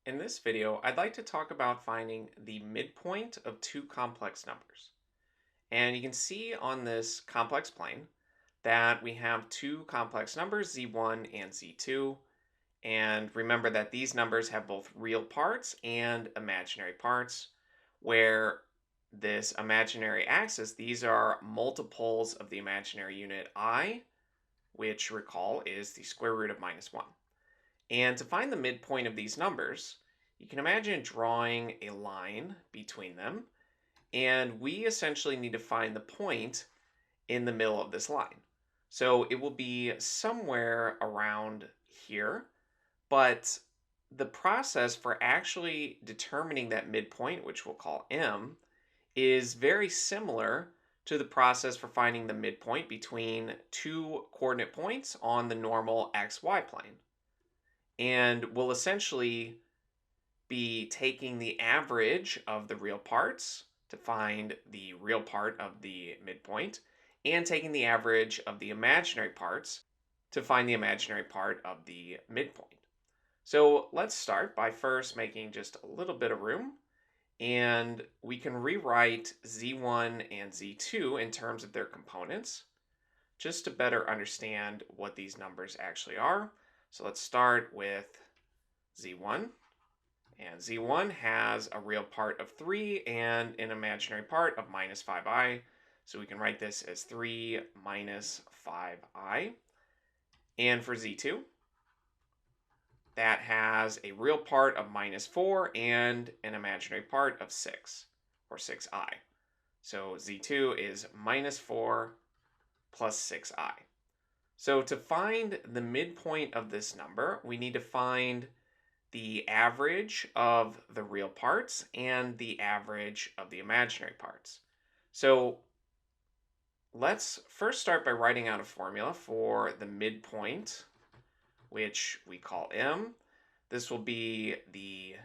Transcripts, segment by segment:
In this video, I'd like to talk about finding the midpoint of two complex numbers. And you can see on this complex plane that we have two complex numbers, z1 and z2. And remember that these numbers have both real parts and imaginary parts, where this imaginary axis, these are multiples of the imaginary unit I, which recall is the square root of -1. And to find the midpoint of these numbers, you can imagine drawing a line between them, and we essentially need to find the point in the middle of this line. So it will be somewhere around here, but the process for actually determining that midpoint, which we'll call M, is very similar to the process for finding the midpoint between two coordinate points on the normal xy plane. And we'll essentially be taking the average of the real parts to find the real part of the midpoint and taking the average of the imaginary parts to find the imaginary part of the midpoint. So let's start by first making just a little bit of room, and we can rewrite z1 and z2 in terms of their components just to better understand what these numbers actually are. So let's start with z1. And z1 has a real part of 3 and an imaginary part of -5i. So we can write this as 3 minus 5i. And for z2, that has a real part of -4 and an imaginary part of 6, or 6i. So z2 is -4 plus 6i. So to find the midpoint of this number, we need to find the average of the real parts and the average of the imaginary parts. So let's first start by writing out a formula for the midpoint, which we call M. This will be the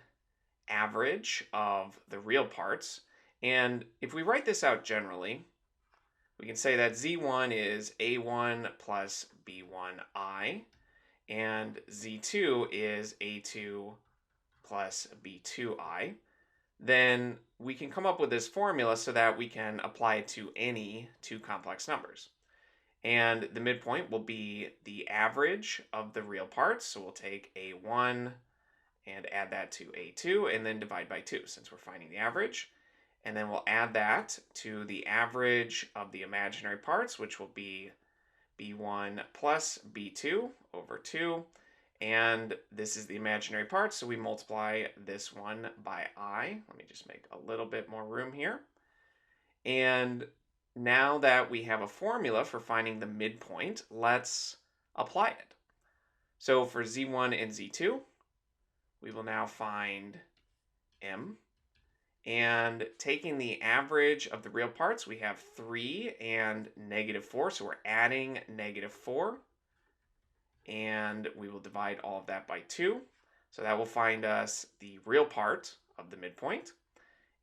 average of the real parts. And if we write this out generally, we can say that z1 is a1 plus b1i, and z2 is a2 plus b2i. Then we can come up with this formula so that we can apply it to any two complex numbers. And the midpoint will be the average of the real parts. So we'll take a1 and add that to a2 and then divide by 2 since we're finding the average. And then we'll add that to the average of the imaginary parts, which will be b1 plus b2 over 2. And this is the imaginary part, so we multiply this one by I. Let me just make a little bit more room here. And now that we have a formula for finding the midpoint, let's apply it. So for z1 and z2, we will now find M. And taking the average of the real parts, we have 3 and -4. So we're adding -4. And we will divide all of that by 2. So that will find us the real part of the midpoint.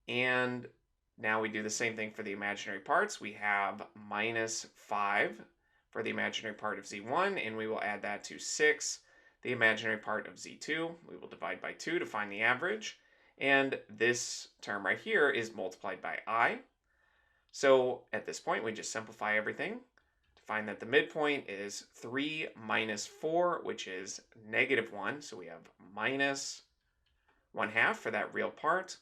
And now we do the same thing for the imaginary parts. We have -5 for the imaginary part of z1, and we will add that to 6, the imaginary part of z2. We will divide by 2 to find the average. And this term right here is multiplied by I. So at this point, we just simplify everything to find that the midpoint is 3 minus 4, which is -1. So we have -1/2 for that real part.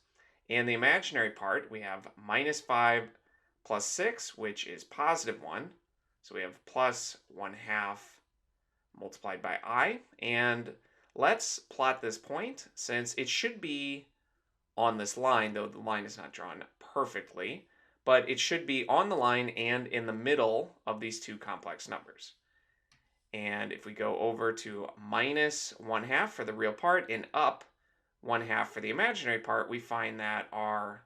And the imaginary part, we have -5 plus 6, which is +1. So we have +1/2 multiplied by I. And let's plot this point since it should be on this line, though the line is not drawn perfectly, but it should be on the line and in the middle of these two complex numbers. And if we go over to -1/2 for the real part and up 1/2 for the imaginary part, we find that our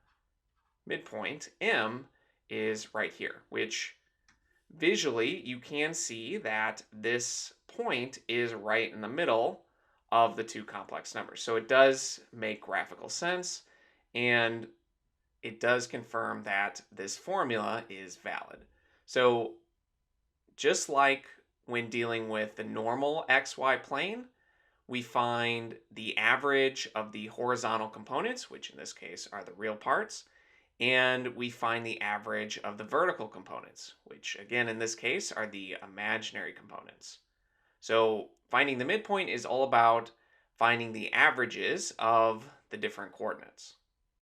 midpoint, M, is right here, which visually you can see that this point is right in the middle of the two complex numbers. So it does make graphical sense, and it does confirm that this formula is valid. So just like when dealing with the normal xy plane, we find the average of the horizontal components, which in this case are the real parts, and we find the average of the vertical components, which again in this case are the imaginary components. So finding the midpoint is all about finding the averages of the different coordinates.